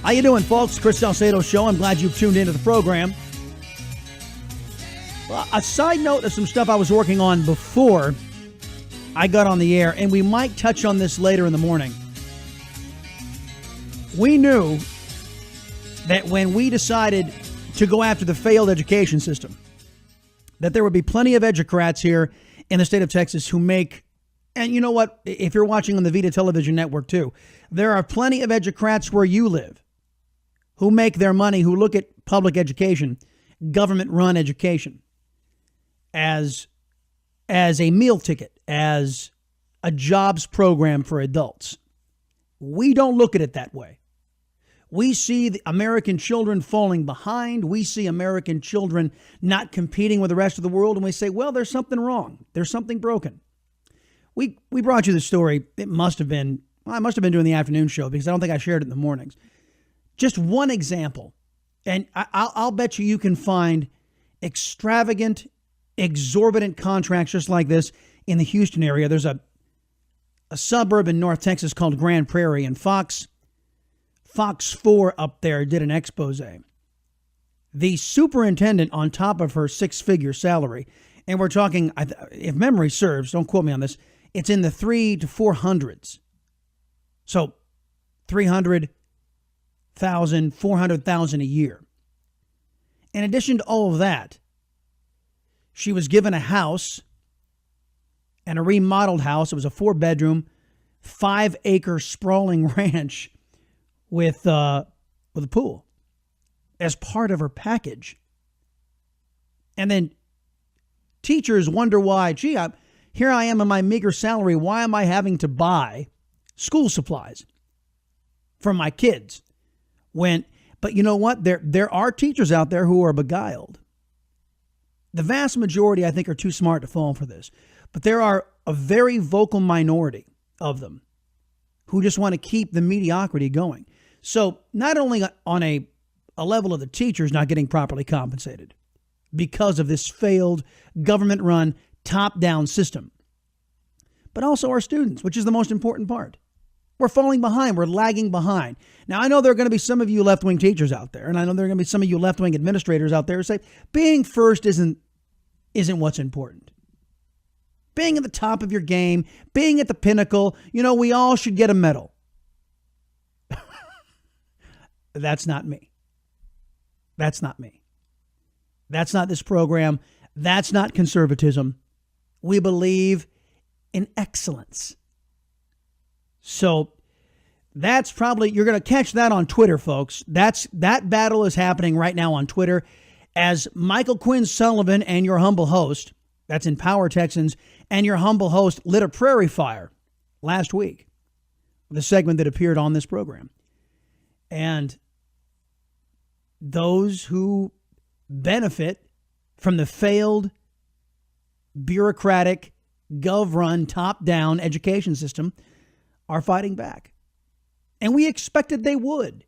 How you doing, folks? Chris Salcedo Show. I'm glad you've tuned into the program. Well, a side note of some stuff I was working on before I got on the air, and we might touch on this later in the morning. We knew that when we decided to go after the failed education system, that there would be plenty of educrats here in the state of Texas who make, and you know what, if you're watching on the VIDA Television network too, there are plenty of educrats where you live who make their money, who look at public education, government-run education, as a meal ticket, as a jobs program for adults. We don't look at it that way. We see the American children falling behind. We see American children not competing with the rest of the world, and we say, well, there's something wrong. There's something broken. We brought you the story. I must have been doing the afternoon show because I don't think I shared it in the mornings. Just one example, and I'll bet you can find extravagant, exorbitant contracts just like this in the Houston area. There's a suburb in North Texas called Grand Prairie, and Fox 4 up there did an expose. The superintendent, on top of her six-figure salary, and we're talking, if memory serves, don't quote me on this, it's in the 300 to 400s. So 300,000, 400,000 a year. In addition to all of that, she was given a house, and a remodeled house. It was a 4-bedroom, 5-acre sprawling ranch with a pool as part of her package. And then teachers wonder why, here I am in my meager salary. Why am I having to buy school supplies for my kids? But you know what? There are teachers out there who are beguiled. The vast majority, I think, are too smart to fall for this. But there are a very vocal minority of them who just want to keep the mediocrity going. So not only on a level of the teachers not getting properly compensated because of this failed government-run top-down system, but also our students, which is the most important part. We're falling behind. We're lagging behind. Now, I know there are going to be some of you left-wing teachers out there, and I know there are going to be some of you left-wing administrators out there who say being first isn't what's important. Being at the top of your game, being at the pinnacle, we all should get a medal. That's not me. That's not me. That's not this program. That's not conservatism. We believe in excellence. So that's probably, you're going to catch that on Twitter, folks. That battle is happening right now on Twitter as Michael Quinn Sullivan and your humble host, that's in Power Texans, and your humble host lit a prairie fire last week, the segment that appeared on this program. And those who benefit from the failed, bureaucratic, gov-run, top-down education system are fighting back. And we expected they would.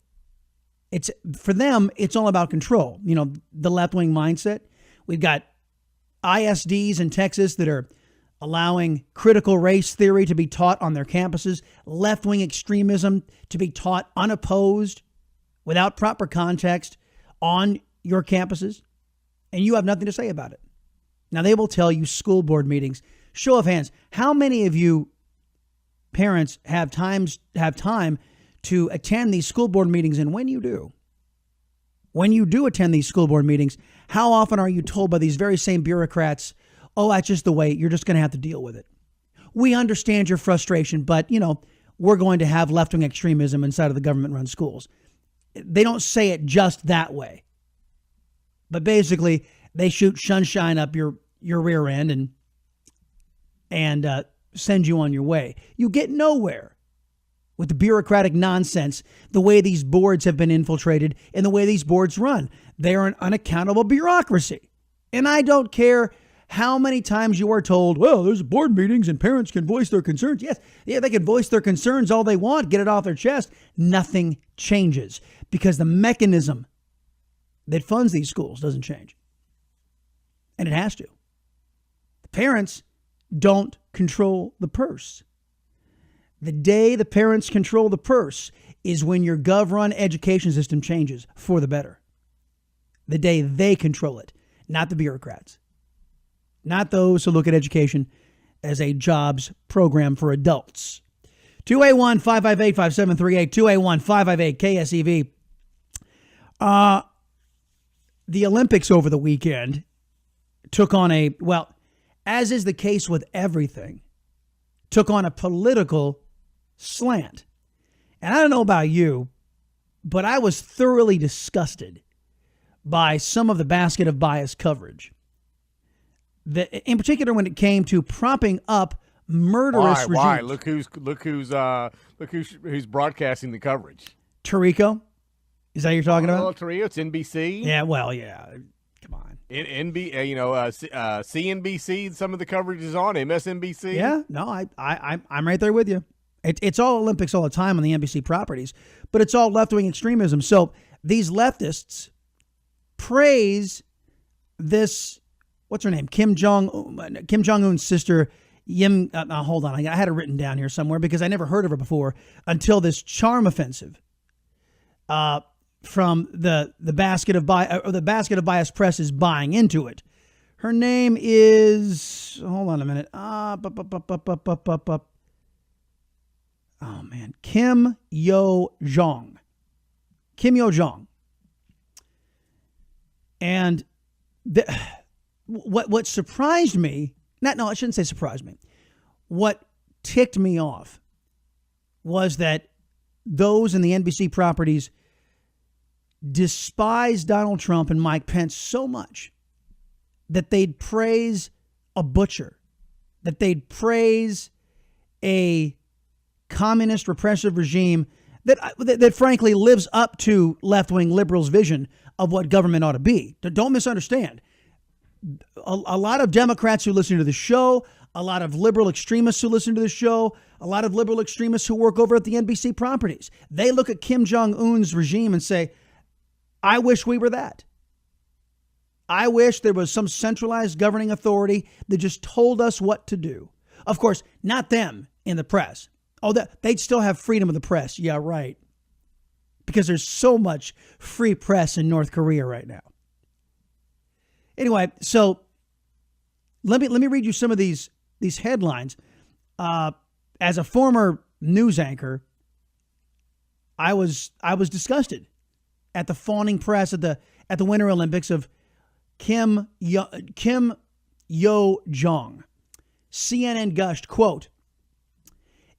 For them, it's all about control. The left-wing mindset. We've got ISDs in Texas that are allowing critical race theory to be taught on their campuses, left-wing extremism to be taught unopposed, without proper context, on your campuses, and you have nothing to say about it. Now, they will tell you school board meetings. Show of hands, how many of you parents have time to attend these school board meetings? And when you do attend these school board meetings, how often are you told by these very same bureaucrats, oh, that's just the way, you're just going to have to deal with it. We understand your frustration, but, we're going to have left-wing extremism inside of the government-run schools. They don't say it just that way. But basically, they shoot sunshine up your rear end and send you on your way. You get nowhere with the bureaucratic nonsense, the way these boards have been infiltrated and the way these boards run. They are an unaccountable bureaucracy. And I don't care how many times you are told, well, there's board meetings and parents can voice their concerns. Yes, they can voice their concerns all they want, get it off their chest. Nothing changes because the mechanism that funds these schools doesn't change. And it has to. The parents don't control the purse. The day the parents control the purse is when your gov-run education system changes for the better. The day they control it, not the bureaucrats. Not those who look at education as a jobs program for adults. 281-558-5738, 281-558-KSEV. The Olympics over the weekend took on as is the case with everything, took on a political slant. And I don't know about you, but I was thoroughly disgusted by some of the basket of bias coverage. In particular, when it came to propping up murderous regimes. Why? Look who's broadcasting the coverage. Tirico? Is that what you're talking about? Tirico, it's NBC. Yeah, well, yeah. Come on. CNBC. Some of the coverage is on MSNBC. Yeah, no, I'm right there with you. It's all Olympics all the time on the NBC properties, but it's all left-wing extremism. So these leftists praise this. What's her name? Kim Jong-un's sister. Hold on. I had it written down here somewhere because I never heard of her before until this charm offensive from the basket of bias press is buying into it. Her name is, hold on a minute. Oh man, Kim Yo Jong. And what surprised me, I shouldn't say surprised me. What ticked me off was that those in the NBC properties despise Donald Trump and Mike Pence so much that they'd praise a butcher, that they'd praise a communist repressive regime that frankly lives up to left-wing liberals' vision of what government ought to be. Don't misunderstand. A lot of Democrats who listen to the show, a lot of liberal extremists who listen to the show, a lot of liberal extremists who work over at the NBC properties, they look at Kim Jong-un's regime and say, I wish we were that. I wish there was some centralized governing authority that just told us what to do. Of course, not them in the press. Oh, they'd still have freedom of the press. Yeah, right. Because there's so much free press in North Korea right now. Anyway, so let me read you some of these headlines. As a former news anchor, I was disgusted at the fawning press at the Winter Olympics of Kim Yo Jong. CNN gushed, quote,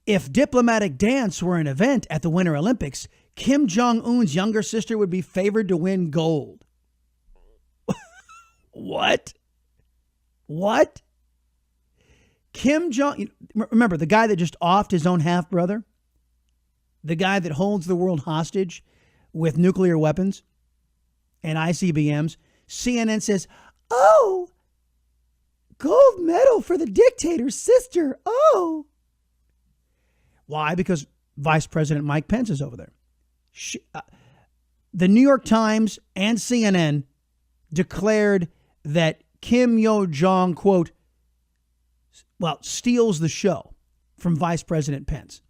"If diplomatic dance were an event at the Winter Olympics, Kim Jong-un's younger sister would be favored to win gold." What? Kim Jong, remember the guy that just offed his own half-brother? The guy that holds the world hostage with nuclear weapons and ICBMs? CNN says, oh, gold medal for the dictator's sister. Oh. Why? Because Vice President Mike Pence is over there. The New York Times and CNN declared that Kim Yo Jong, quote, steals the show from Vice President Pence.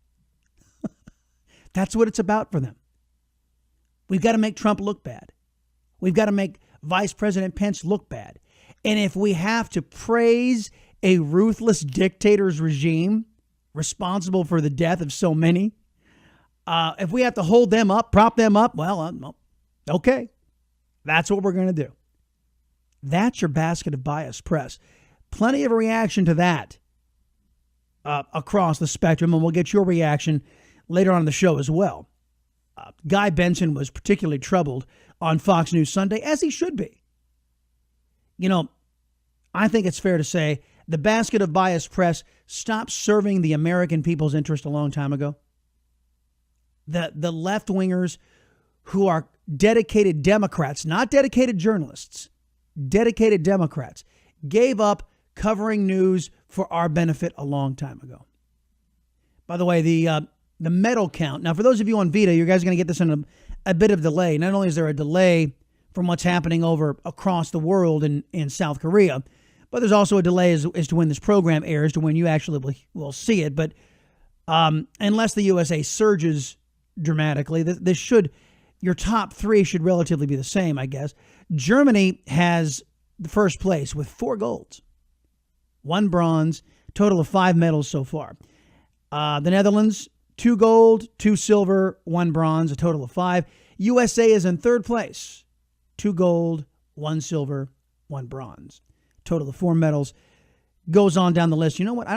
That's what it's about for them. We've got to make Trump look bad. We've got to make Vice President Pence look bad. And if we have to praise a ruthless dictator's regime responsible for the death of so many, if we have to hold them up, prop them up, okay. That's what we're going to do. That's your basket of bias press. Plenty of reaction to that across the spectrum, and we'll get your reaction later on in the show as well. Guy Benson was particularly troubled on Fox News Sunday, as he should be. You know, I think it's fair to say the basket of bias press stopped serving the American people's interest a long time ago. The left-wingers who are dedicated Democrats, not dedicated journalists, dedicated Democrats, gave up covering news for our benefit a long time ago. By the way, the medal count. Now, for those of you on VIDA, you guys are going to get this in a bit of delay. Not only is there a delay from what's happening over across the world in South Korea, but there's also a delay as to when this program airs to when you actually will see it. But unless the USA surges dramatically. Your top three should relatively be the same, I guess. Germany has the first place with 4 golds, 1 bronze, total of 5 medals so far. The Netherlands, 2 gold, 2 silver, 1 bronze, a total of 5. USA is in third place, 2 gold, 1 silver, 1 bronze, total of 4 medals. Goes on down the list. You know what?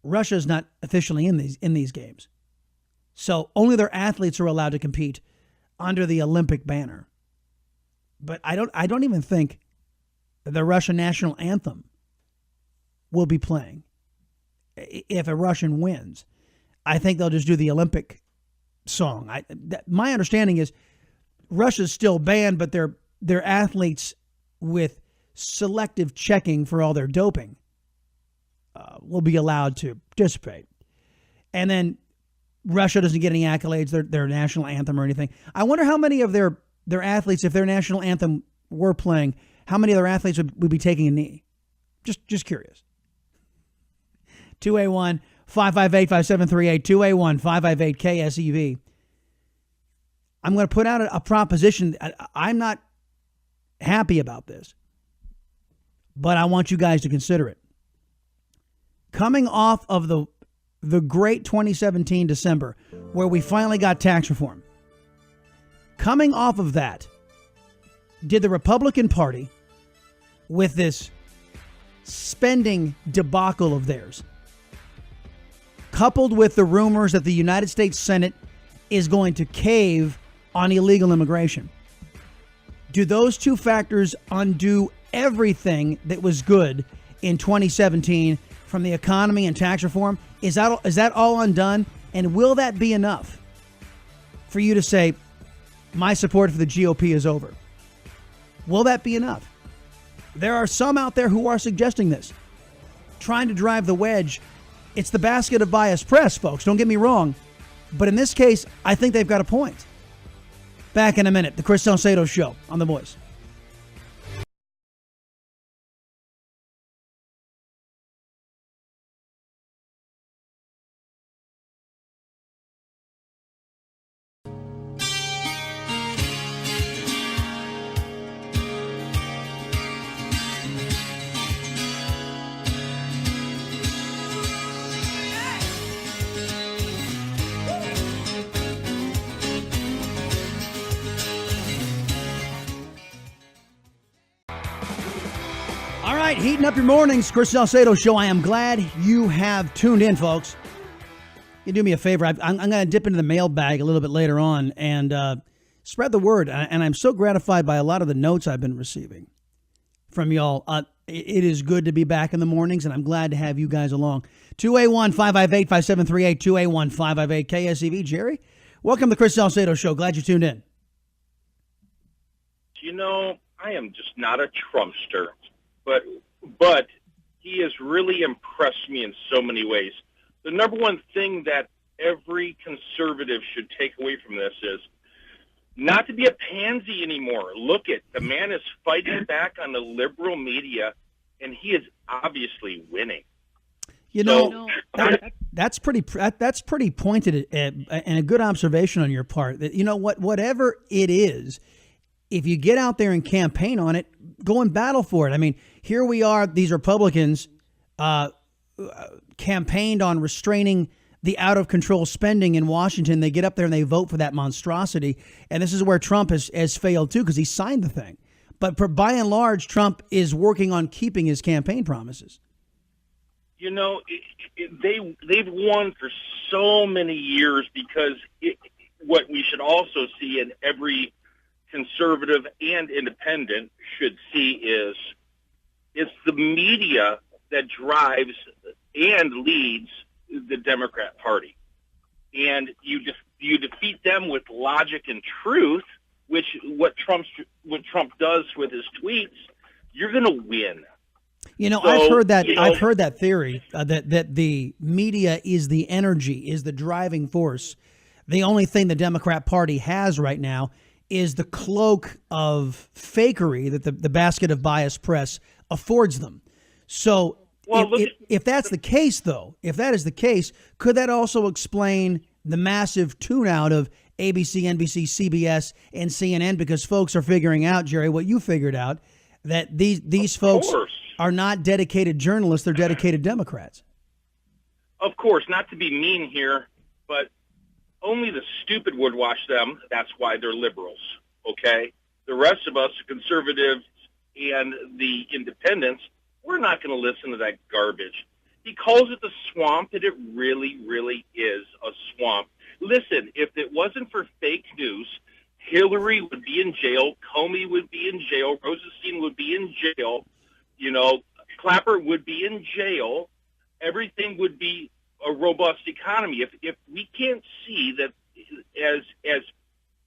Russia's not officially in these games. So only their athletes are allowed to compete under the Olympic banner. But I don't even think the Russian national anthem will be playing if a Russian wins. I think they'll just do the Olympic song. My understanding is Russia's still banned, but their athletes with selective checking for all their doping will be allowed to participate. And then Russia doesn't get any accolades, their national anthem or anything. I wonder how many of their athletes, if their national anthem were playing, how many of their athletes would be taking a knee? Just curious. 281-558-5738, 281-558-KSEV. I'm going to put out a proposition. I'm not happy about this, but I want you guys to consider it. Coming off of the great 2017 December, where we finally got tax reform, coming off of that, did the Republican Party, with this spending debacle of theirs, coupled with the rumors that the United States Senate is going to cave on illegal immigration, do those two factors undo everything that was good in 2017 from the economy and tax reform? Is that all undone? And will that be enough for you to say, my support for the GOP is over? Will that be enough? There are some out there who are suggesting this, trying to drive the wedge. It's the basket of biased press, folks. Don't get me wrong. But in this case, I think they've got a point. Back in a minute. The Chris Salcedo Show on The Voice. Heating up your mornings, Chris Salcedo Show. I am glad you have tuned in, folks. You do me a favor. I'm going to dip into the mailbag a little bit later on and spread the word. And I'm so gratified by a lot of the notes I've been receiving from y'all. It is good to be back in the mornings, and I'm glad to have you guys along. 281-558-5738, 281-558-KSEV. Jerry, welcome to the Chris Salcedo Show. Glad you tuned in. You know, I am just not a Trumpster. But he has really impressed me in so many ways. The number one thing that every conservative should take away from this is not to be a pansy anymore. Look at the man is fighting back on the liberal media, and he is obviously winning. You know, that's pretty pointed and a good observation on your part. That, you know what, whatever it is, if you get out there and campaign on it, go and battle for it. I mean, here we are, these Republicans campaigned on restraining the out-of-control spending in Washington. They get up there and they vote for that monstrosity. And this is where Trump has failed, too, because he signed the thing. But by and large, Trump is working on keeping his campaign promises. You know, they've won for so many years because what we should also see in every conservative and independent should see is it's the media that drives and leads the Democrat Party. And you defeat them with logic and truth, which what Trump does with his tweets, you're going to win. You know, so, I've heard that theory that the media is the energy, is the driving force. The only thing the Democrat Party has right now is the cloak of fakery that the basket of biased press affords them. So Well, if that's the case, though, if that is the case, could that also explain the massive tune-out of ABC, NBC, CBS, and CNN? Because folks are figuring out, Jerry, what you figured out, that these folks are not dedicated journalists; they're dedicated Democrats. Of course, not to be mean here, but only the stupid would watch them. That's why they're liberals, okay? The rest of us, the conservatives and the independents, we're not going to listen to that garbage. He calls it the swamp, and it really, really is a swamp. Listen, if it wasn't for fake news, Hillary would be in jail, Comey would be in jail, Rosenstein would be in jail, Clapper would be in jail. Everything would be a robust economy. If we can't see that as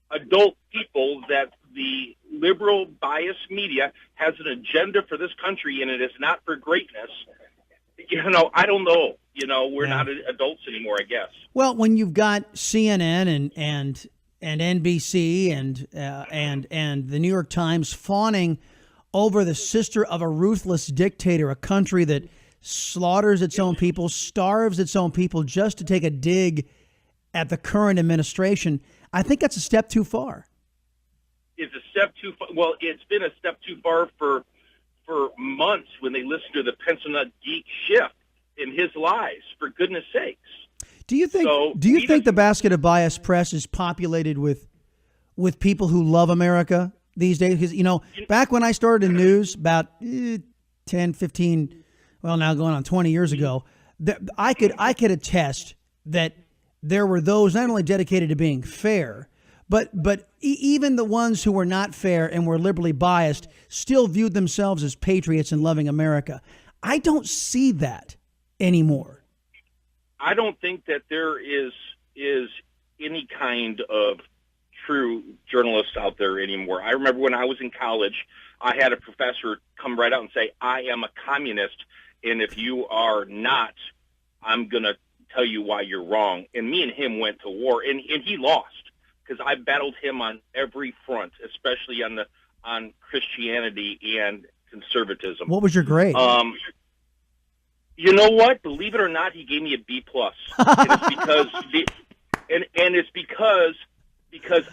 adult people that the liberal biased media has an agenda for this country and it is not for greatness, I don't know. We're not adults anymore, I guess. Well, when you've got CNN and NBC and the New York Times fawning over the sister of a ruthless dictator, a country that slaughters its own people, starves its own people just to take a dig at the current administration, I think that's a step too far. It's a step too far. Well, it's been a step too far for months when they listen to the pencil nut geek Schiff and his lies, for goodness sakes. Do you think the basket of bias press is populated with people who love America these days? Because, back when I started in news about 10, 15, well, now going on 20 years ago, I could attest that there were those not only dedicated to being fair, but even the ones who were not fair and were liberally biased still viewed themselves as patriots and loving America. I don't see that anymore. I don't think that there is any kind of true journalists out there anymore. I remember when I was in college, I had a professor come right out and say, I am a communist, and if you are not, I'm going to tell you why you're wrong. And me and him went to war, and he lost, because I battled him on every front, especially on Christianity and conservatism. What was your grade? You know what? Believe it or not, he gave me a B+. And it's because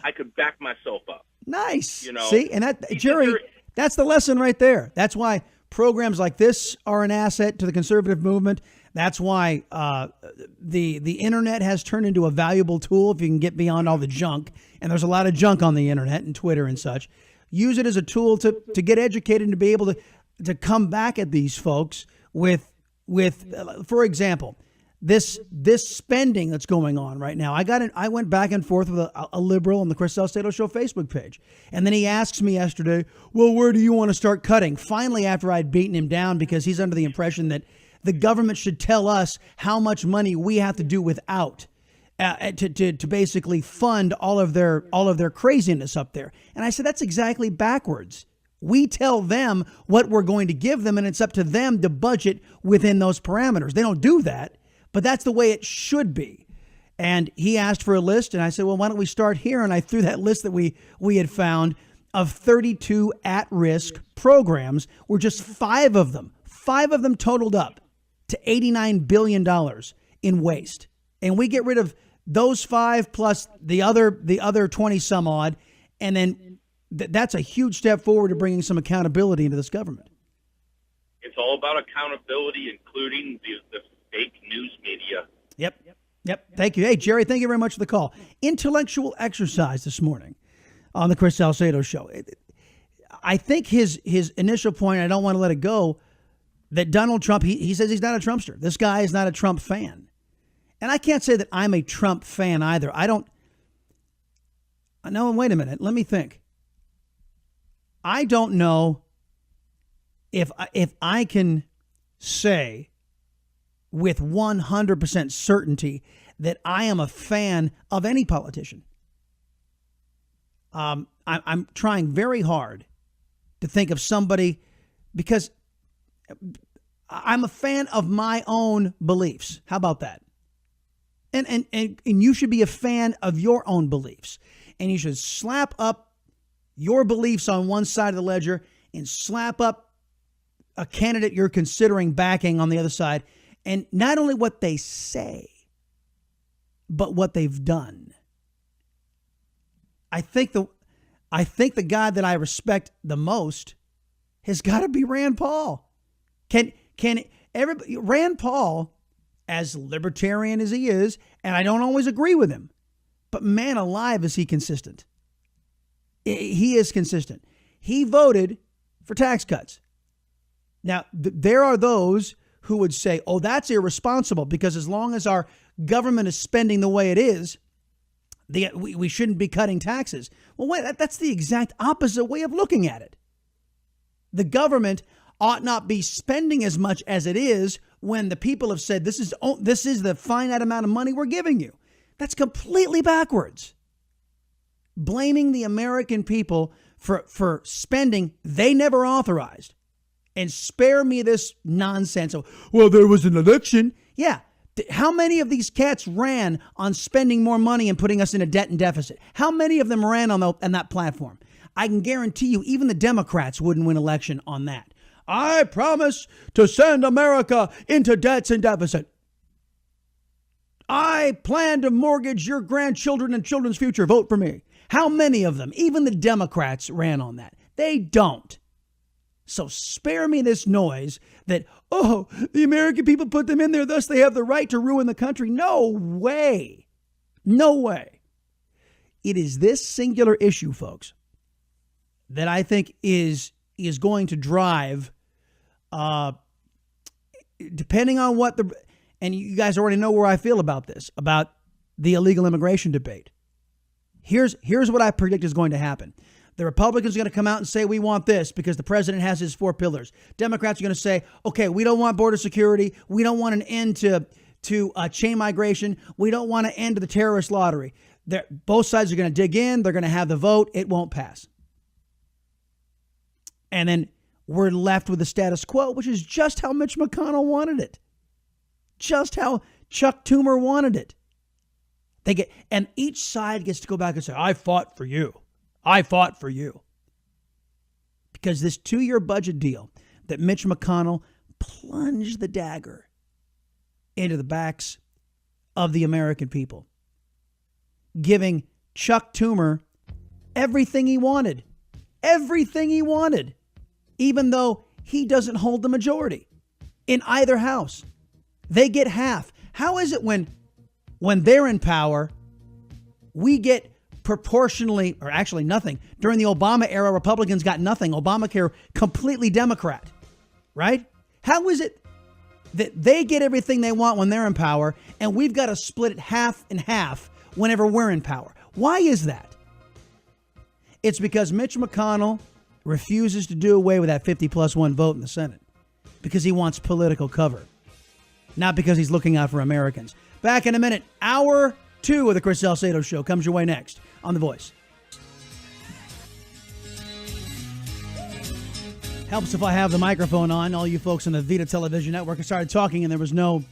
I could back myself up. Nice. See, and that, Jerry, that's the lesson right there. That's why programs like this are an asset to the conservative movement. That's why the internet has turned into a valuable tool if you can get beyond all the junk. And there's a lot of junk on the internet and Twitter and such. Use it as a tool to get educated and to be able to come back at these folks with for example, this spending that's going on right now. I went back and forth with a liberal on the Chris Salcedo Show Facebook page. And then he asks me yesterday, well, where do you want to start cutting? Finally, after I'd beaten him down, because he's under the impression that the government should tell us how much money we have to do without to basically fund all of their craziness up there. And I said, that's exactly backwards. We tell them what we're going to give them, and it's up to them to budget within those parameters. They don't do that, but that's the way it should be. And he asked for a list, and I said, well, why don't we start here? And I threw that list that we had found of 32 at-risk programs, were just five of them totaled up to $89 billion in waste. And we get rid of those five plus the other 20 some odd, and then that's a huge step forward to bringing some accountability into this government. It's all about accountability, including the fake news media. Yep. Thank you. Hey, Jerry, thank you very much for the call. Intellectual exercise this morning on the Chris Salcedo Show. I think his initial point, I don't want to let it go, that Donald Trump, he says he's not a Trumpster. This guy is not a Trump fan. And I can't say that I'm a Trump fan either. No, wait a minute. Let me think. I don't know if I can say with 100% certainty that I am a fan of any politician. I'm trying very hard to think of somebody, because I'm a fan of my own beliefs. How about that? And you should be a fan of your own beliefs. And you should slap up your beliefs on one side of the ledger and slap up a candidate you're considering backing on the other side, and not only what they say, but what they've done. I think the guy that I respect the most has got to be Rand Paul. Rand Paul, as libertarian as he is, and I don't always agree with him, but man alive, is he consistent. He is consistent. He voted for tax cuts. Now, there are those who would say, oh, that's irresponsible because as long as our government is spending the way it is, we shouldn't be cutting taxes. Well, wait, that's the exact opposite way of looking at it. The government ought not be spending as much as it is when the people have said this is the finite amount of money we're giving you. That's completely backwards. Blaming the American people for spending they never authorized. And spare me this nonsense of, well, there was an election. Yeah. How many of these cats ran on spending more money and putting us in a debt and deficit? How many of them ran on that platform? I can guarantee you even the Democrats wouldn't win election on that. I promise to send America into debts and deficit. I plan to mortgage your grandchildren and children's future. Vote for me. How many of them, even the Democrats, ran on that? They don't. So spare me this noise that, oh, the American people put them in there, thus they have the right to ruin the country. No way. No way. It is this singular issue, folks, that I think is going to drive, depending on what and you guys already know where I feel about this, about the illegal immigration debate. Here's what I predict is going to happen. The Republicans are going to come out and say, we want this because the president has his 4 pillars. Democrats are going to say, okay, we don't want border security. We don't want an end to chain migration. We don't want an end to the terrorist lottery. Both sides are going to dig in. They're going to have the vote. It won't pass. And then we're left with the status quo, which is just how Mitch McConnell wanted it. Just how Chuck Schumer wanted it. And each side gets to go back and say, I fought for you. I fought for you. Because this 2-year budget deal that Mitch McConnell plunged the dagger into the backs of the American people, giving Chuck Schumer everything he wanted, even though he doesn't hold the majority in either house. They get half. How is it when they're in power, we get proportionally, or actually nothing? During the Obama era, Republicans got nothing. Obamacare, completely Democrat, right? How is it that they get everything they want when they're in power, and we've got to split it half and half whenever we're in power? Why is that? It's because Mitch McConnell refuses to do away with that 50+1 vote in the Senate because he wants political cover, not because he's looking out for Americans. Back in a minute. Hour 2 of the Chris Salcedo Show comes your way next on The Voice. Helps if I have the microphone on. All you folks on the VIDA Television Network, I started talking and there was no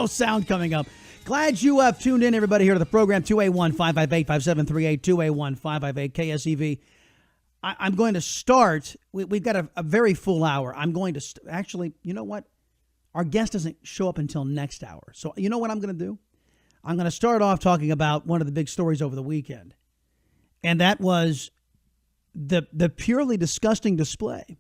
sound coming up. Glad you have tuned in, everybody, here to the program. 281-558-5738, 281-558-KSEV. I'm going to start. We've got a very full hour. I'm going to actually, you know what? Our guest doesn't show up until next hour. So you know what I'm going to do? I'm going to start off talking about one of the big stories over the weekend. And that was the purely disgusting display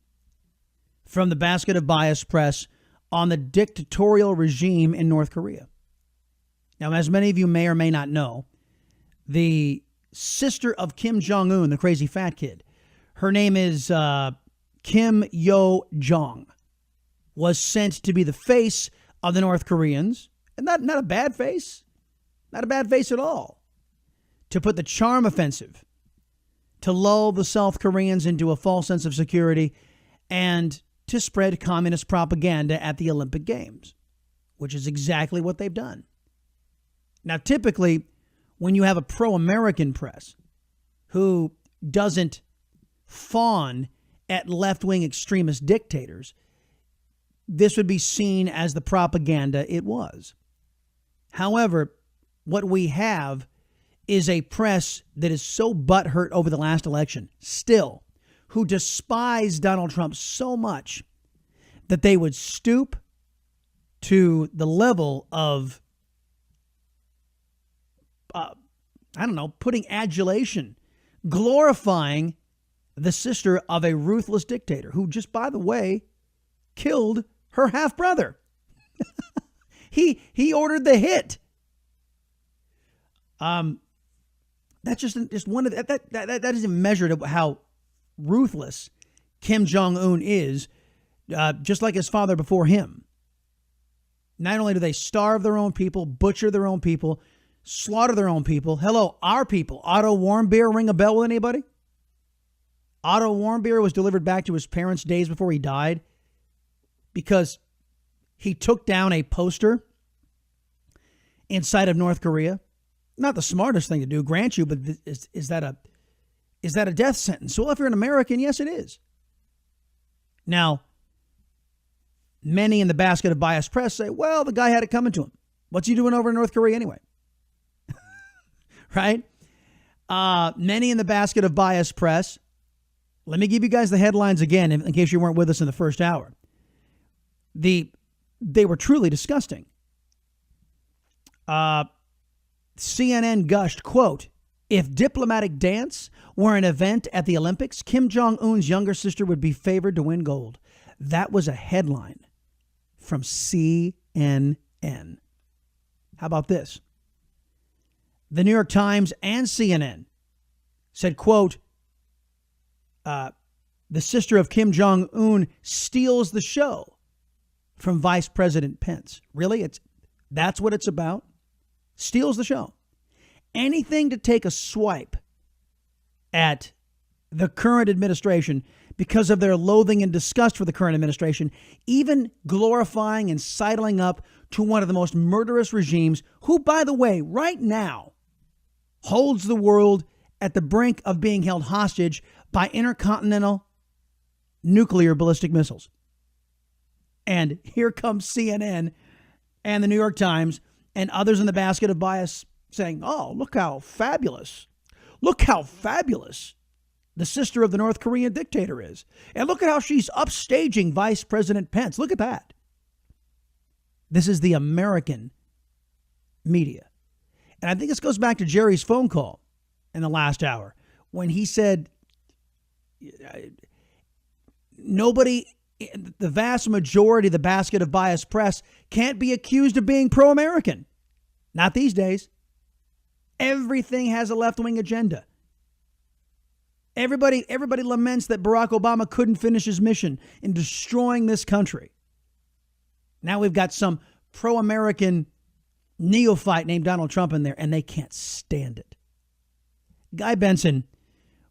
from the basket of bias press on the dictatorial regime in North Korea. Now, as many of you may or may not know, the sister of Kim Jong-un, the crazy fat kid, her name is Kim Yo-jong, was sent to be the face of the North Koreans. And not a bad face. Not a bad face at all. To put the charm offensive, to lull the South Koreans into a false sense of security, and to spread communist propaganda at the Olympic Games, which is exactly what they've done. Now, typically, when you have a pro-American press who doesn't fawn at left-wing extremist dictators, this would be seen as the propaganda it was. However, what we have is a press that is so butthurt over the last election, still, who despise Donald Trump so much that they would stoop to the level of, putting adulation, glorifying the sister of a ruthless dictator who just, by the way, killed her half-brother. He ordered the hit. That's just one of that isn't measured of how ruthless Kim Jong-un is, just like his father before him. Not only do they starve their own people, butcher their own people, slaughter their own people. Hello, our people. Otto Warmbier, ring a bell with anybody? Otto Warmbier was delivered back to his parents days before he died because he took down a poster inside of North Korea. Not the smartest thing to do, grant you, but is that a death sentence? Well, if you're an American, yes, it is. Now, many in the basket of biased press say, well, the guy had it coming to him. What's he doing over in North Korea anyway? Right? Many in the basket of biased press. Let me give you guys the headlines again in case you weren't with us in the first hour. They were truly disgusting. CNN gushed, quote, if diplomatic dance were an event at the Olympics, Kim Jong-un's younger sister would be favored to win gold. That was a headline from CNN. How about this? The New York Times and CNN said, quote, the sister of Kim Jong-un steals the show from Vice President Pence. Really? That's what it's about? Steals the show. Anything to take a swipe at the current administration because of their loathing and disgust for the current administration, even glorifying and sidling up to one of the most murderous regimes who, by the way, right now holds the world at the brink of being held hostage by intercontinental nuclear ballistic missiles. And here comes CNN and the New York Times and others in the basket of bias saying, oh, look how fabulous. Look how fabulous the sister of the North Korean dictator is. And look at how she's upstaging Vice President Pence. Look at that. This is the American media. And I think this goes back to Jerry's phone call in the last hour when he said nobody, the vast majority of the basket of biased press can't be accused of being pro-American. Not these days. Everything has a left-wing agenda. Everybody laments that Barack Obama couldn't finish his mission in destroying this country. Now we've got some pro-American neophyte named Donald Trump in there, and they can't stand it. Guy Benson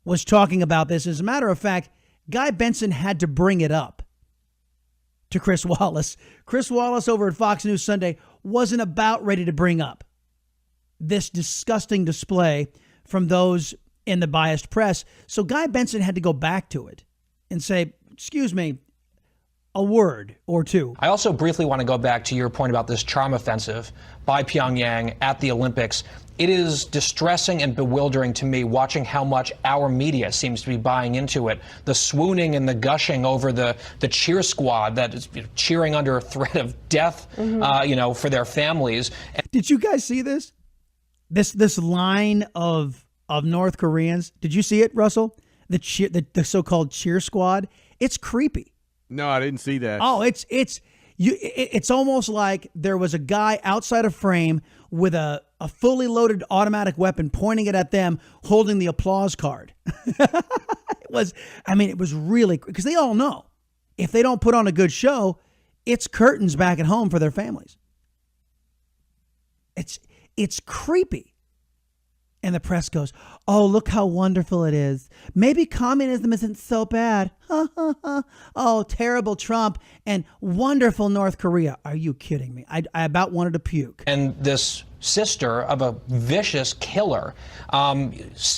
was talking about this. As a matter of fact, Guy Benson had to bring it up to Chris Wallace. Chris Wallace over at Fox News Sunday wasn't about ready to bring up this disgusting display from those in the biased press. So Guy Benson had to go back to it and say, excuse me, a word or two. I also briefly want to go back to your point about this charm offensive by Pyongyang at the Olympics. It is distressing and bewildering to me watching how much our media seems to be buying into it. The swooning and the gushing over the cheer squad that is cheering under threat of death, for their families. Did you guys see this? This line of North Koreans. Did you see it, Russell? The so-called cheer squad. It's creepy. No, I didn't see that. Oh, it's almost like there was a guy outside a frame with a fully loaded automatic weapon pointing it at them, holding the applause card. It was really, because they all know if they don't put on a good show, it's curtains back at home for their families. It's creepy. And the press goes, oh, look how wonderful it is. Maybe communism isn't so bad. Oh, terrible Trump and wonderful North Korea. Are you kidding me? I about wanted to puke. And this sister of a vicious killer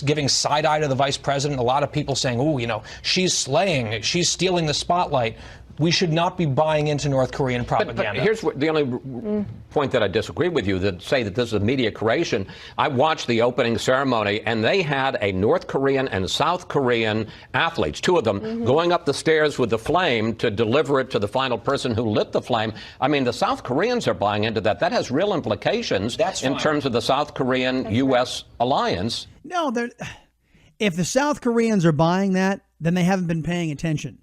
giving side eye to the vice president. A lot of people saying, oh, she's slaying, she's stealing the spotlight. We should not be buying into North Korean propaganda. But here's the only point that I disagree with you, that say that this is media creation. I watched the opening ceremony, and they had a North Korean and South Korean athletes, two of them, going up the stairs with the flame to deliver it to the final person who lit the flame. I mean, the South Koreans are buying into that. That has real implications in terms of the South Korean-U.S. alliance. No, if the South Koreans are buying that, then they haven't been paying attention.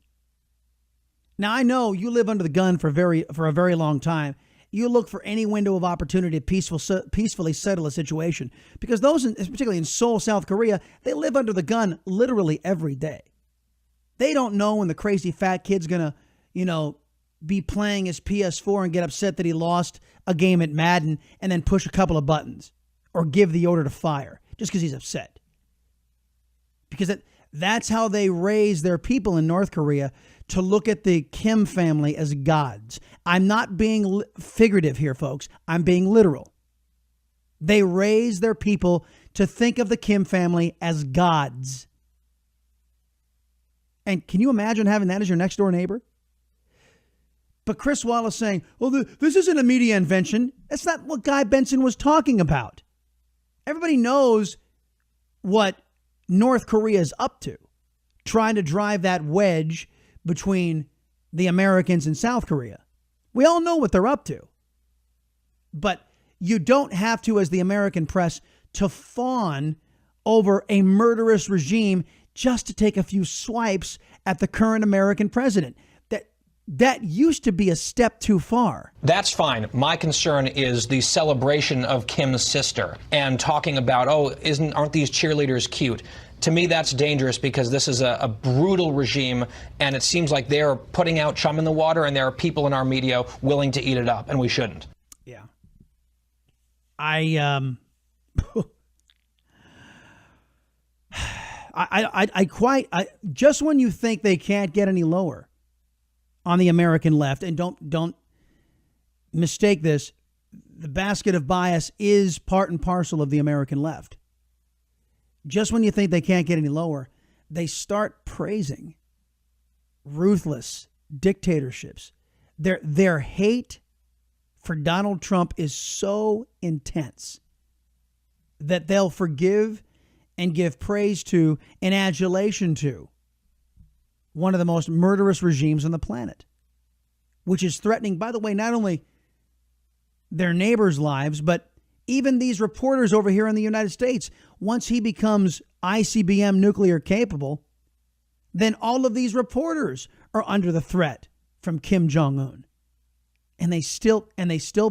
Now, I know you live under the gun for a very long time. You look for any window of opportunity to peacefully settle a situation, because those, particularly in Seoul, South Korea, they live under the gun literally every day. They don't know when the crazy fat kid's going to, be playing his PS4 and get upset that he lost a game at Madden and then push a couple of buttons or give the order to fire just because he's upset. Because that's how they raise their people in North Korea, to look at the Kim family as gods. I'm not being figurative here, folks. I'm being literal. They raise their people to think of the Kim family as gods. And can you imagine having that as your next door neighbor? But Chris Wallace saying, well, this isn't a media invention. That's not what Guy Benson was talking about. Everybody knows what North Korea is up to, trying to drive that wedge between the Americans and South Korea. We all know what they're up to. But you don't have to, as the American press, to fawn over a murderous regime just to take a few swipes at the current American president. That used to be a step too far. That's fine. My concern is the celebration of Kim's sister and talking about, aren't these cheerleaders cute? To me, that's dangerous, because this is a brutal regime, and it seems like they're putting out chum in the water, and there are people in our media willing to eat it up, and we shouldn't. Yeah. Just when you think they can't get any lower on the American left, and don't mistake this, the basket of bias is part and parcel of the American left. Just when you think they can't get any lower, they start praising ruthless dictatorships. Their hate for Donald Trump is so intense that they'll forgive and give praise to and adulation to one of the most murderous regimes on the planet, which is threatening, by the way, not only their neighbors' lives, but even these reporters over here in the United States. Once he becomes ICBM nuclear capable, then all of these reporters are under the threat from Kim Jong-un. And they still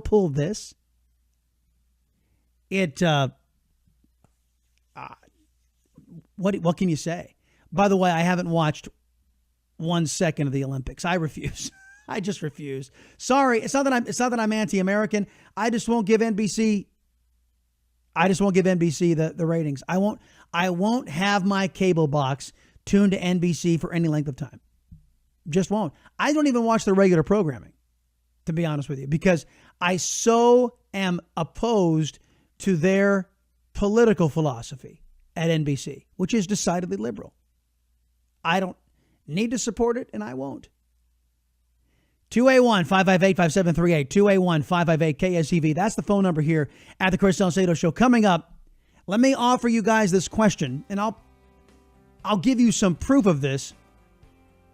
pull this. What can you say? By the way, I haven't watched 1 second of the Olympics. I refuse. I just refuse. Sorry, it's not that I'm anti-American. I just won't give NBC the ratings. I won't have my cable box tuned to NBC for any length of time. Just won't. I don't even watch the regular programming, to be honest with you, because I so am opposed to their political philosophy at NBC, which is decidedly liberal. I don't need to support it, and I won't. 281-558-5738, 281-558-KSEV. That's the phone number here at the Chris Salcedo Show. Coming up, let me offer you guys this question, and I'll give you some proof of this.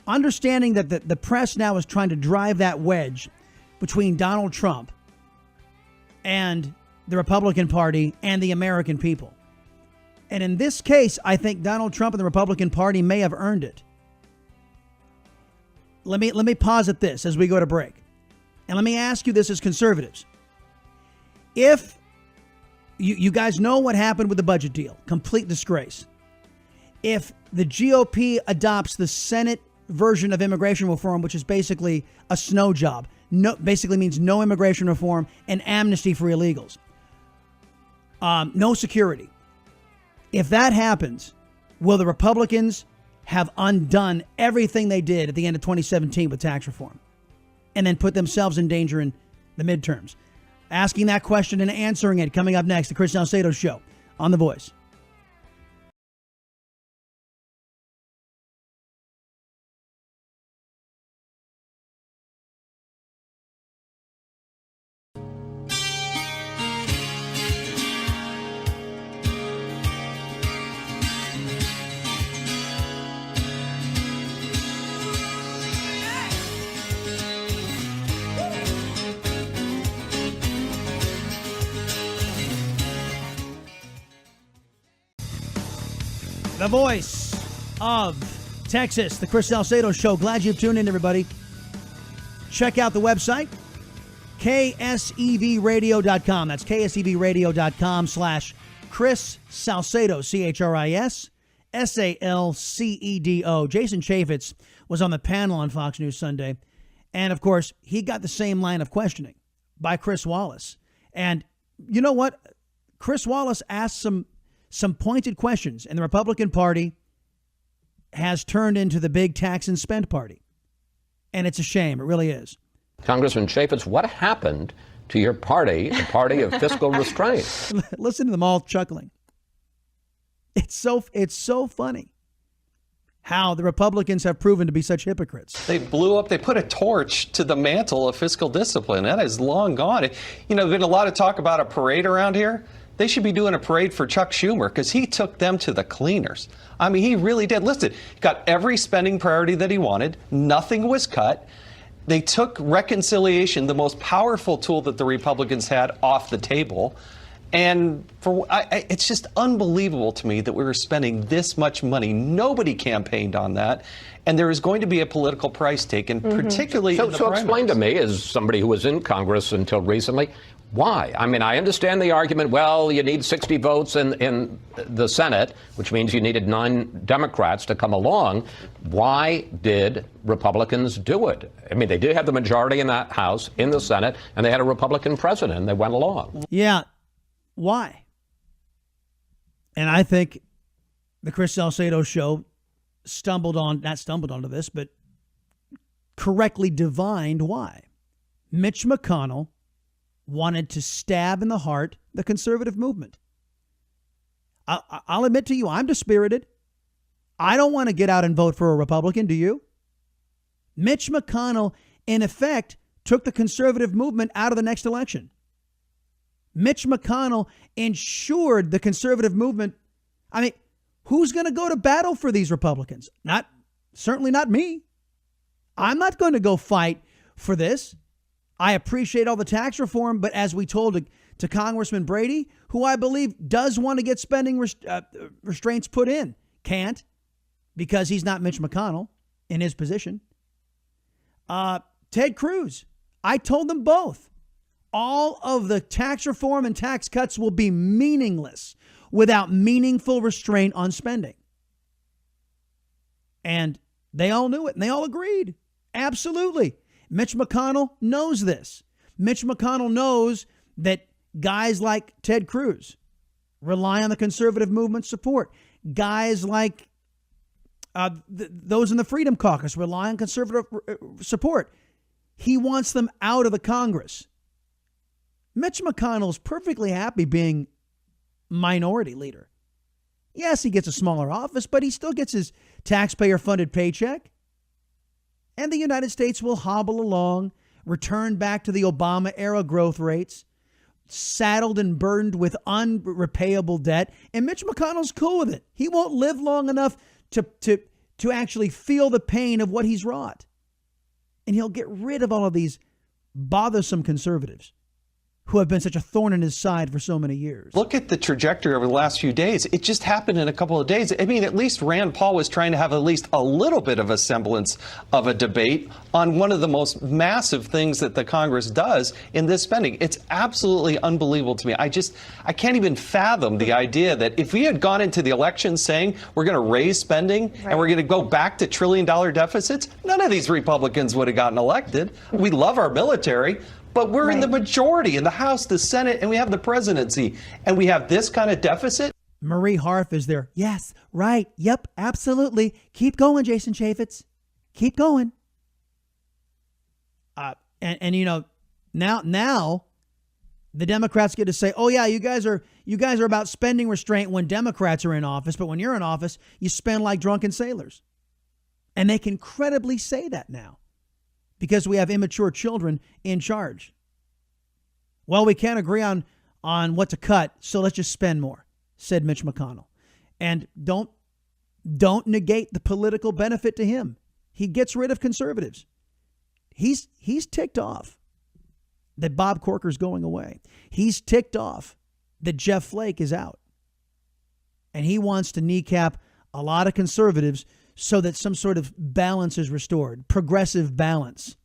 Understanding that the press now is trying to drive that wedge between Donald Trump and the Republican Party and the American people. And in this case, I think Donald Trump and the Republican Party may have earned it. Let me posit this as we go to break. And let me ask you this as conservatives. If you guys know what happened with the budget deal, complete disgrace. If the GOP adopts the Senate version of immigration reform, which is basically a snow job, basically means no immigration reform and amnesty for illegals, no security. If that happens, will the Republicans have undone everything they did at the end of 2017 with tax reform and then put themselves in danger in the midterms? Asking that question and answering it coming up next, the Chris Salcedo Show on The Voice. the voice of Texas, the Chris Salcedo Show. Glad you've tuned in, everybody. Check out the website, ksevradio.com. That's ksevradio.com/Chris Salcedo, ChrisSalcedo. Jason Chaffetz was on the panel on Fox News Sunday. And, of course, he got the same line of questioning by Chris Wallace. And you know what? Chris Wallace asked some pointed questions, and the Republican Party has turned into the big tax and spend party. And it's a shame. It really is. Congressman Chaffetz, what happened to your party, the party of fiscal restraint? Listen to them all chuckling. It's so funny how the Republicans have proven to be such hypocrites. They put a torch to the mantle of fiscal discipline. That is long gone. You know, there's been a lot of talk about a parade around here. They should be doing a parade for Chuck Schumer because he took them to the cleaners. I mean, he really did. Listen, he got every spending priority that he wanted. Nothing was cut. They took reconciliation, the most powerful tool that the Republicans had, off the table. And it's just unbelievable to me that we were spending this much money. Nobody campaigned on that. And there is going to be a political price taken, particularly in the So primaries. explain to me, as somebody who was in Congress until recently, why? I mean, I understand the argument, well, you need 60 votes in the Senate, which means you needed 9 Democrats to come along. Why did Republicans do it? I mean, they did have the majority in that House, in the Senate, and they had a Republican president, and they went along. Yeah. Why? And I think the Chris Salcedo Show not stumbled onto this, but correctly divined why. Mitch McConnell wanted to stab in the heart the conservative movement. I'll admit to you, I'm dispirited. I don't want to get out and vote for a Republican, do you? Mitch McConnell, in effect, took the conservative movement out of the next election. Mitch McConnell ensured the conservative movement. I mean, who's going to go to battle for these Republicans? Certainly not me. I'm not going to go fight for this. I appreciate all the tax reform, but as we told to Congressman Brady, who I believe does want to get spending restraints put in, can't, because he's not Mitch McConnell in his position. Ted Cruz, I told them both. All of the tax reform and tax cuts will be meaningless without meaningful restraint on spending. And they all knew it, and they all agreed. Absolutely. Mitch McConnell knows this. Mitch McConnell knows that guys like Ted Cruz rely on the conservative movement's support. Guys like those in the Freedom Caucus rely on conservative support. He wants them out of the Congress. Mitch McConnell's perfectly happy being minority leader. Yes, he gets a smaller office, but he still gets his taxpayer-funded paycheck. And the United States will hobble along, return back to the Obama-era growth rates, saddled and burdened with unrepayable debt. And Mitch McConnell's cool with it. He won't live long enough to actually feel the pain of what he's wrought. And he'll get rid of all of these bothersome conservatives who have been such a thorn in his side for so many years. Look at the trajectory over the last few days. It just happened in a couple of days. I mean, at least Rand Paul was trying to have at least a little bit of a semblance of a debate on one of the most massive things that the Congress does in this spending. It's absolutely unbelievable to me. I can't even fathom the idea that if we had gone into the election saying we're going to raise spending and we're going to go back to trillion-dollar deficits, none of these Republicans would have gotten elected. We love our military. But we're in the majority in the House, the Senate, and we have the presidency. And we have this kind of deficit. Marie Harf is there. Yes, right. Yep, absolutely. Keep going, Jason Chaffetz. Keep going. And you know, now the Democrats get to say, oh, yeah, you guys are about spending restraint when Democrats are in office. But when you're in office, you spend like drunken sailors. And they can credibly say that now, because we have immature children in charge. Well, we can't agree on what to cut, so let's just spend more, said Mitch McConnell. And don't negate the political benefit to him. He gets rid of conservatives. He's ticked off that Bob Corker's going away. He's ticked off that Jeff Flake is out. And he wants to kneecap a lot of conservatives so that some sort of balance is restored, progressive balance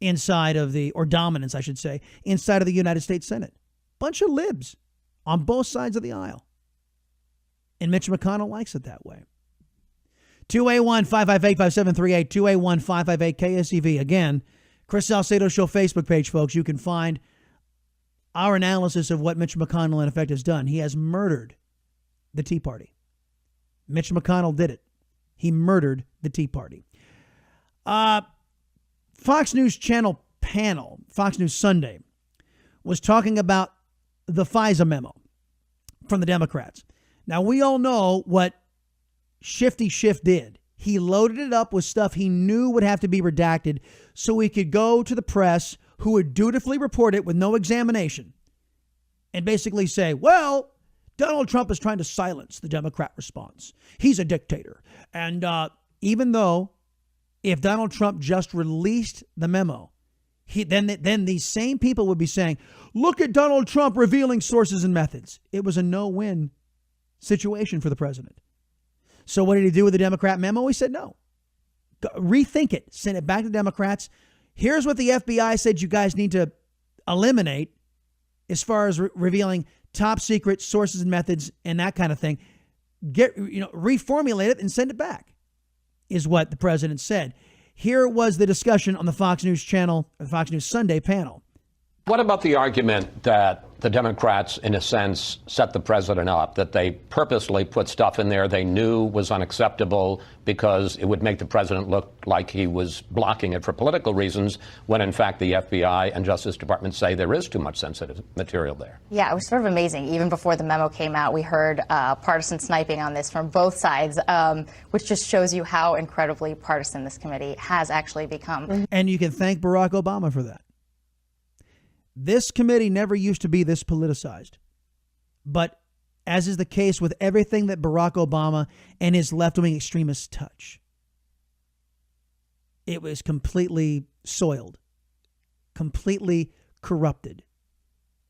inside of or dominance, I should say, inside of the United States Senate. Bunch of libs on both sides of the aisle. And Mitch McConnell likes it that way. 281-558-5738, 281-558-KSEV. Again, Chris Salcedo Show Facebook page, folks. You can find our analysis of what Mitch McConnell, in effect, has done. He has murdered the Tea Party. Mitch McConnell did it. He murdered the Tea Party. Fox News Channel panel, Fox News Sunday, was talking about the FISA memo from the Democrats. Now, we all know what Shifty Schiff did. He loaded it up with stuff he knew would have to be redacted so he could go to the press, who would dutifully report it with no examination, and basically say, well, Donald Trump is trying to silence the Democrat response. He's a dictator. And even though if Donald Trump just released the memo, then these same people would be saying, look at Donald Trump revealing sources and methods. It was a no-win situation for the president. So what did he do with the Democrat memo? He said no. Rethink it. Send it back to Democrats. Here's what the FBI said you guys need to eliminate as far as revealing top secret sources and methods and that kind of thing. Reformulate it and send it back, is what the president said. Here was the discussion on the Fox News channel, the Fox News Sunday panel. What about the argument that the Democrats, in a sense, set the president up, that they purposely put stuff in there they knew was unacceptable because it would make the president look like he was blocking it for political reasons, when in fact the FBI and Justice Department say there is too much sensitive material there? Yeah, it was sort of amazing. Even before the memo came out, we heard partisan sniping on this from both sides, which just shows you how incredibly partisan this committee has actually become. And you can thank Barack Obama for that. This committee never used to be this politicized. But as is the case with everything that Barack Obama and his left-wing extremists touch, it was completely soiled, completely corrupted.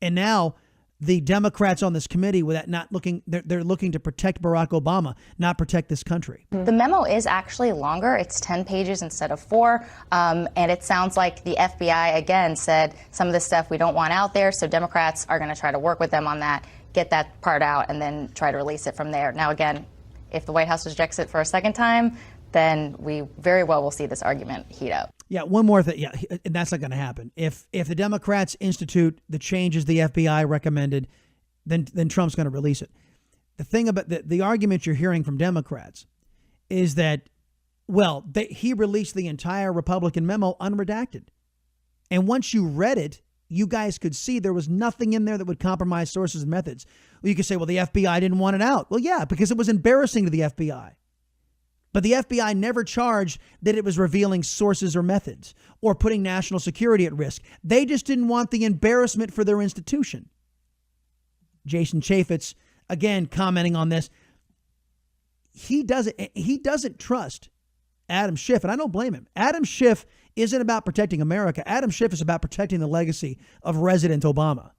And now the Democrats on this committee, with that not looking, they're looking to protect Barack Obama, not protect this country. The memo is actually longer. It's 10 pages instead of 4. And it sounds like the FBI, again, said some of the stuff we don't want out there. So Democrats are going to try to work with them on that, get that part out, and then try to release it from there. Now, again, if the White House rejects it for a second time, then we very well will see this argument heat up. Yeah, one more thing. Yeah, and that's not going to happen. If the Democrats institute the changes the FBI recommended, then Trump's going to release it. The thing about the argument you're hearing from Democrats is that, well, he released the entire Republican memo unredacted. And once you read it, you guys could see there was nothing in there that would compromise sources and methods. Well, you could say, well, the FBI didn't want it out. Well, yeah, because it was embarrassing to the FBI. But the FBI never charged that it was revealing sources or methods or putting national security at risk. They just didn't want the embarrassment for their institution. Jason Chaffetz, again, commenting on this. He doesn't trust Adam Schiff, and I don't blame him. Adam Schiff isn't about protecting America. Adam Schiff is about protecting the legacy of President Obama.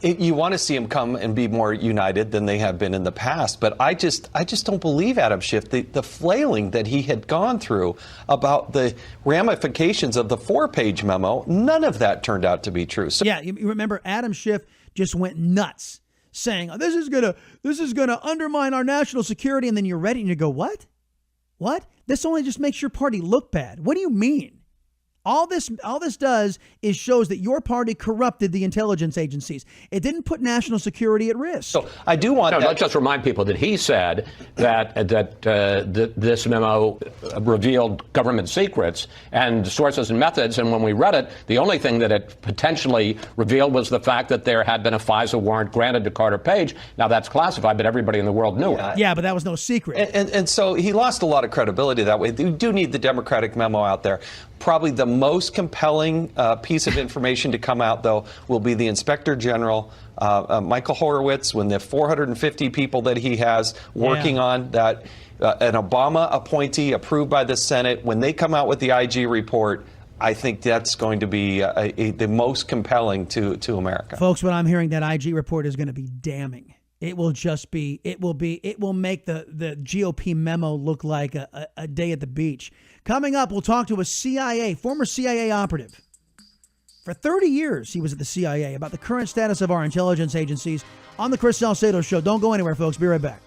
You want to see them come and be more united than they have been in the past. But I just don't believe Adam Schiff, the flailing that he had gone through about the ramifications of the 4-page memo. None of that turned out to be true. So, yeah, you remember Adam Schiff just went nuts saying, oh, this is gonna undermine our national security. And then you're ready and you go, what? What? This only just makes your party look bad. What do you mean? All this does is shows that your party corrupted the intelligence agencies. It didn't put national security at risk. So I do want let's just remind people that he said that this memo revealed government secrets and sources and methods. And when we read it, the only thing that it potentially revealed was the fact that there had been a FISA warrant granted to Carter Page. Now that's classified, but everybody in the world knew it. Yeah, but that was no secret. And so he lost a lot of credibility that way. We do need the Democratic memo out there. Probably the most compelling piece of information to come out, though, will be the Inspector General, Michael Horowitz, when the 450 people that he has working on that, an Obama appointee approved by the Senate, when they come out with the IG report, I think that's going to be the most compelling to America. Folks, what I'm hearing, that IG report is going to be damning. It will make the GOP memo look like a day at the beach. Coming up, we'll talk to a former CIA operative. For 30 years, he was at the CIA, about the current status of our intelligence agencies on the Chris Salcedo Show. Don't go anywhere, folks. Be right back.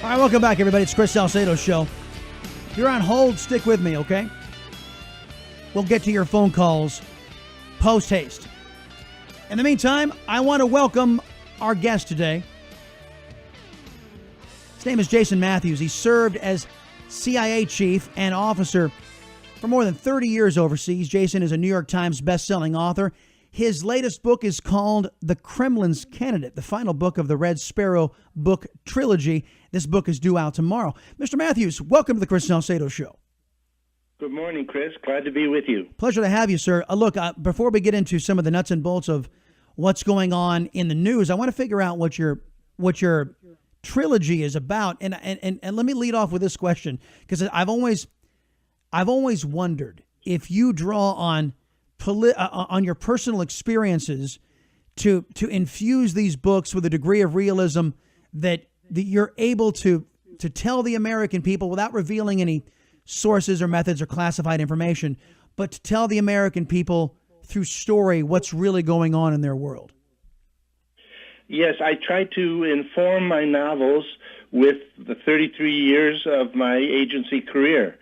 All right, welcome back, everybody. It's Chris Salcedo Show. If you're on hold, stick with me, okay? We'll get to your phone calls post-haste. In the meantime, I want to welcome our guest today. His name is Jason Matthews. He served as CIA chief and officer for more than 30 years overseas. Jason is a New York Times best-selling author. His latest book is called The Kremlin's Candidate, the final book of the Red Sparrow book trilogy. This book is due out tomorrow. Mr. Matthews, welcome to the Chris Salcedo Show. Good morning, Chris. Glad to be with you. Pleasure to have you, sir. Look, before we get into some of the nuts and bolts of what's going on in the news, I want to figure out what your trilogy is about. And let me lead off with this question, because I've always wondered if you draw on your personal experiences to infuse these books with a degree of realism that you're able to tell the American people without revealing any sources or methods or classified information, but to tell the American people through story what's really going on in their world. Yes, I try to inform my novels with the 33 years of my agency career.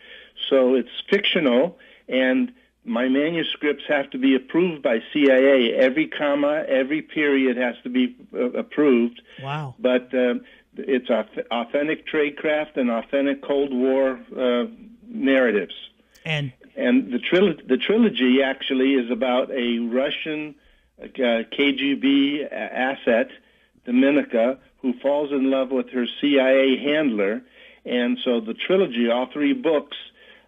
So it's fictional, and my manuscripts have to be approved by CIA. Every comma, every period has to be approved. Wow. But it's authentic tradecraft and authentic Cold War narratives. And the trilogy actually is about a Russian KGB asset, Dominica, who falls in love with her CIA handler. And so the trilogy, all three books,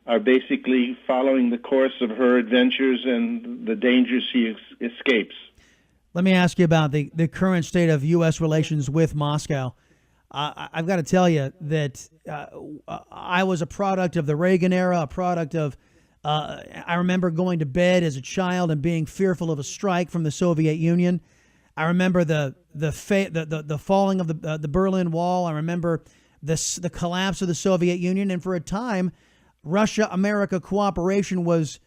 are basically following the course of her adventures and the dangers she escapes. Let me ask you about the current state of U.S. relations with Moscow. I've got to tell you that I was a product of the Reagan era, a product of I remember going to bed as a child and being fearful of a strike from the Soviet Union. I remember the falling of the Berlin Wall. I remember the collapse of the Soviet Union, and for a time, Russia-America cooperation was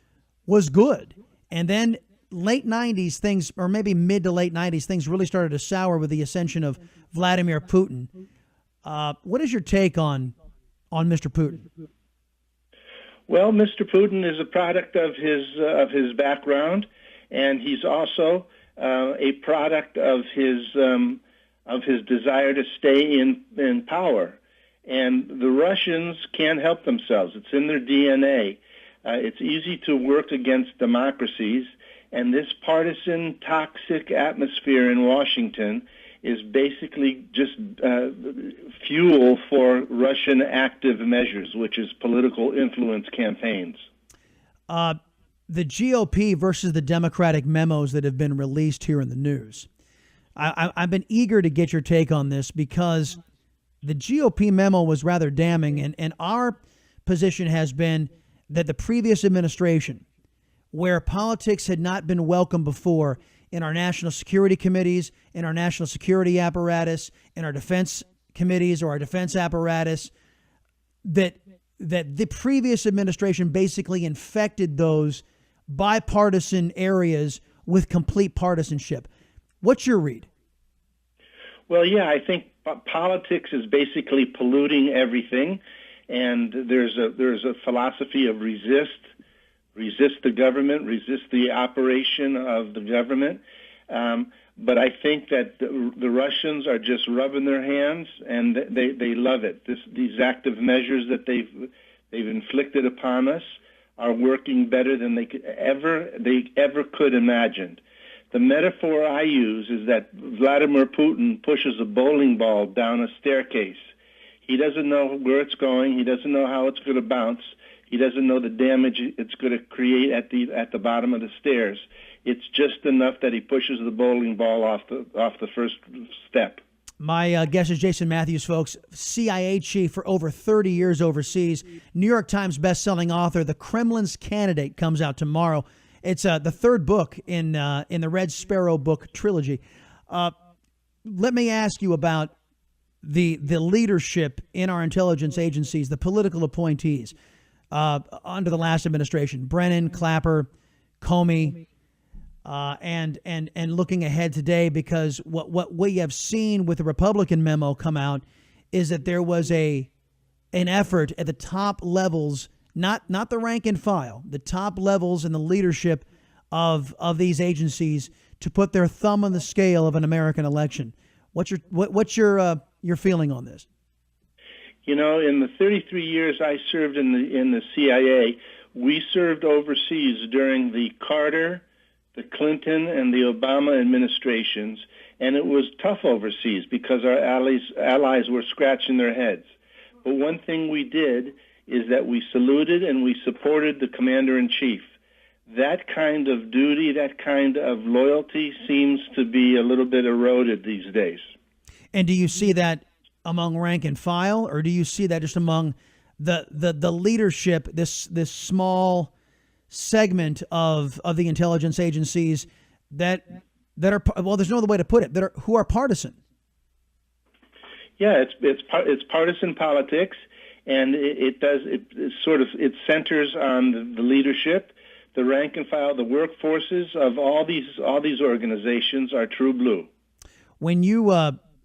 good. And then late 90s things, or maybe mid to late 90s, things really started to sour with the ascension of Vladimir Putin. What is your take on Mr. Putin? Well, Mr. Putin is a product of his background, and he's also a product of his desire to stay in power. And the Russians can't help themselves. It's in their DNA. It's easy to work against democracies, and this partisan, toxic atmosphere in Washington is basically just fuel for Russian active measures, which is political influence campaigns. The GOP versus the Democratic memos that have been released here in the news. I've been eager to get your take on this because the GOP memo was rather damning, and our position has been that the previous administration, where politics had not been welcome before in our national security committees, in our national security apparatus, in our defense committees or our defense apparatus, that the previous administration basically infected those bipartisan areas with complete partisanship. What's your read? Well, yeah, I think politics is basically polluting everything, and there's a philosophy of resist the government, resist the operation of the government. But I think that the Russians are just rubbing their hands, and they love it. These active measures that they've inflicted upon us are working better than they ever could imagine. The metaphor I use is that Vladimir Putin pushes a bowling ball down a staircase. He doesn't know where it's going. He doesn't know how it's going to bounce. He doesn't know the damage it's going to create at the bottom of the stairs. It's just enough that he pushes the bowling ball off the first step. My guest is Jason Matthews, folks, CIA chief for over 30 years overseas, New York Times best-selling author. The Kremlin's Candidate comes out tomorrow. It's the third book in the Red Sparrow book trilogy. Let me ask you about the leadership in our intelligence agencies, the political appointees under the last administration, Brennan, Clapper, Comey, and looking ahead today, because what we have seen with the Republican memo come out is that there was an effort at the top levels, not the rank and file, the top levels in the leadership of these agencies to put their thumb on the scale of an American election. What's your feeling on this? You know, in the 33 years I served in the CIA, we served overseas during the Carter, the Clinton, and the Obama administrations, and it was tough overseas because our allies were scratching their heads. But one thing we did is that we saluted and we supported the commander-in-chief. That kind of duty, that kind of loyalty seems to be a little bit eroded these days. And do you see that among rank and file, or do you see that just among the leadership, this small segment of the intelligence agencies that are, well, there's no other way to put it, who are partisan? Yeah, it's partisan politics, and it centers on the leadership, the rank and file, the workforces of all these organizations are true blue. When you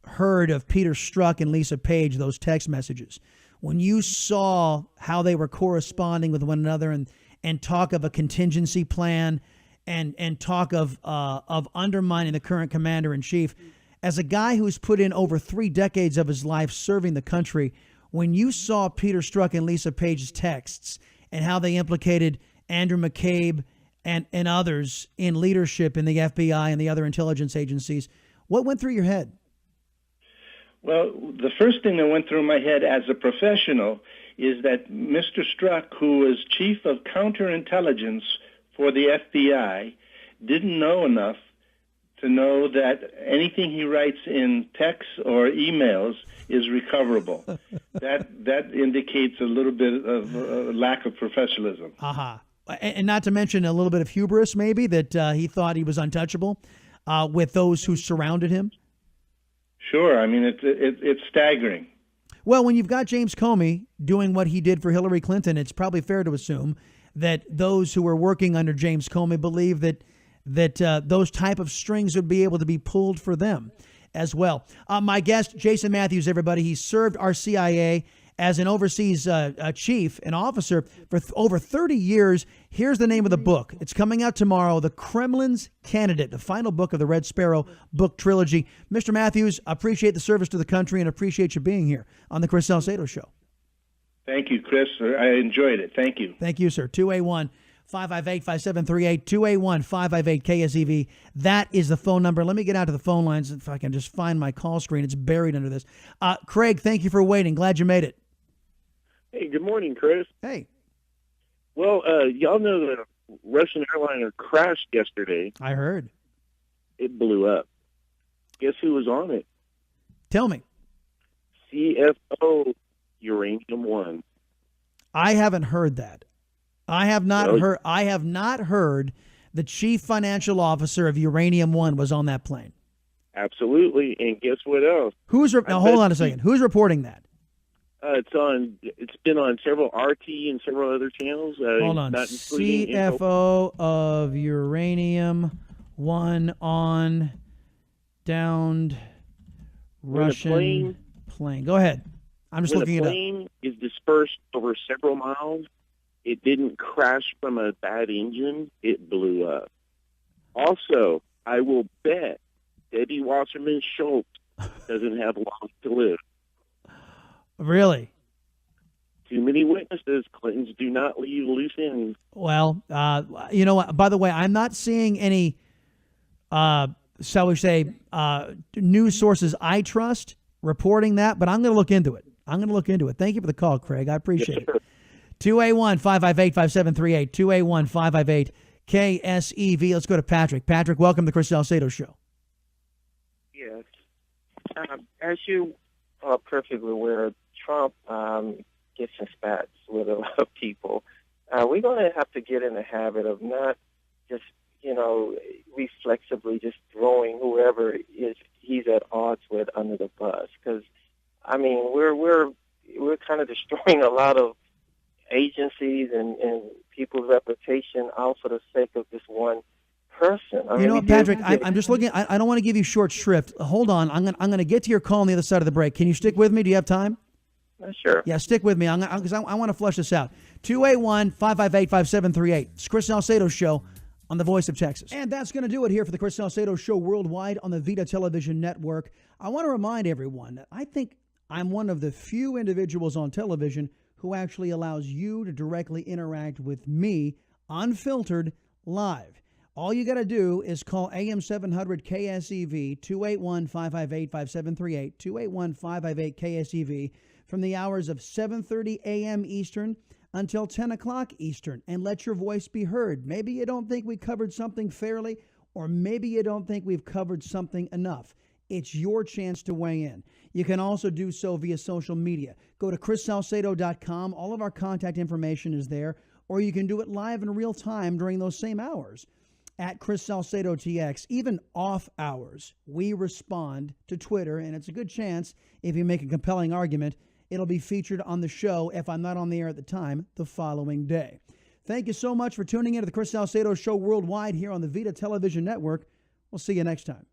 heard of Peter Strzok and Lisa Page, those text messages, when you saw how they were corresponding with one another and talk of a contingency plan and talk of undermining the current commander-in-chief, as a guy who's put in over 3 decades of his life serving the country, when you saw Peter Strzok and Lisa Page's texts and how they implicated Andrew McCabe and others in leadership in the FBI and the other intelligence agencies, what went through your head? Well, the first thing that went through my head as a professional is that Mr. Strzok, who was chief of counterintelligence for the FBI, didn't know enough to know that anything he writes in texts or emails is recoverable. That indicates a little bit of a lack of professionalism. And not to mention a little bit of hubris, maybe, that he thought he was untouchable with those who surrounded him. Sure. I mean, it's staggering. Well, when you've got James Comey doing what he did for Hillary Clinton, it's probably fair to assume that those who were working under James Comey believe that those type of strings would be able to be pulled for them as well. My guest, Jason Matthews, everybody, he served our CIA as an overseas chief and officer for over 30 years. Here's the name of the book. It's coming out tomorrow, The Kremlin's Candidate, the final book of the Red Sparrow book trilogy. Mr. Matthews, appreciate the service to the country and appreciate you being here on the Chris Salcedo Show. Thank you, Chris. I enjoyed it. Thank you. Thank you, sir. 281-558-5738, 281-558-KSEV. That is the phone number. Let me get out to the phone lines if I can just find my call screen. It's buried under this. Craig, thank you for waiting. Glad you made it. Hey, good morning, Chris. Hey. Well, y'all know that a Russian airliner crashed yesterday. I heard. It blew up. Guess who was on it? Tell me. CFO Uranium One. I haven't heard that. I have not heard the chief financial officer of Uranium One was on that plane. Absolutely. And guess what else? Now hold on a second. Who's reporting that? It's been on several RT and several other channels. Hold on. CFO of Uranium One on downed Russian plane. Go ahead. I'm just looking it up. When the plane is dispersed over several miles, it didn't crash from a bad engine. It blew up. Also, I will bet Debbie Wasserman Schultz doesn't have long to live. Really? Too many witnesses. Clintons do not leave loose ends. Well, you know what? By the way, I'm not seeing any shall we say, news sources I trust reporting that, but I'm going to look into it. Thank you for the call, Craig. I appreciate it. 281-558-5738, 281-558-KSEV. Let's go to Patrick. Patrick, welcome to the Chris Salcedo Show. Yes. As you are perfectly aware, Trump gets in spats with a lot of people. We're going to have to get in the habit of not just, reflexively just throwing whoever he's at odds with under the bus. Because, we're kind of destroying a lot of agencies and people's reputation all for the sake of this one person. You know what, Patrick? I'm just looking. I don't want to give you short shrift. Hold on. I'm going to get to your call on the other side of the break. Can you stick with me? Do you have time? Sure. Yeah, stick with me because I want to flush this out. 281-558-5738. It's Chris Salcedo Show on the Voice of Texas. And that's going to do it here for the Chris Salcedo Show worldwide on the VIDA Television Network. I want to remind everyone that I think I'm one of the few individuals on television who actually allows you to directly interact with me, unfiltered, live. All you got to do is call AM 700 KSEV 281-558-5738, 281-558-KSEV from the hours of 7:30 a.m. Eastern until 10 o'clock Eastern, and let your voice be heard. Maybe you don't think we covered something fairly, or maybe you don't think we've covered something enough. It's your chance to weigh in. You can also do so via social media. Go to chrissalcedo.com. All of our contact information is there, or you can do it live in real time during those same hours at Chris Salcedo TX. Even off hours, we respond to Twitter, and it's a good chance if you make a compelling argument, it'll be featured on the show if I'm not on the air at the time the following day. Thank you so much for tuning in to the Chris Salcedo Show worldwide here on the VIDA Television Network. We'll see you next time.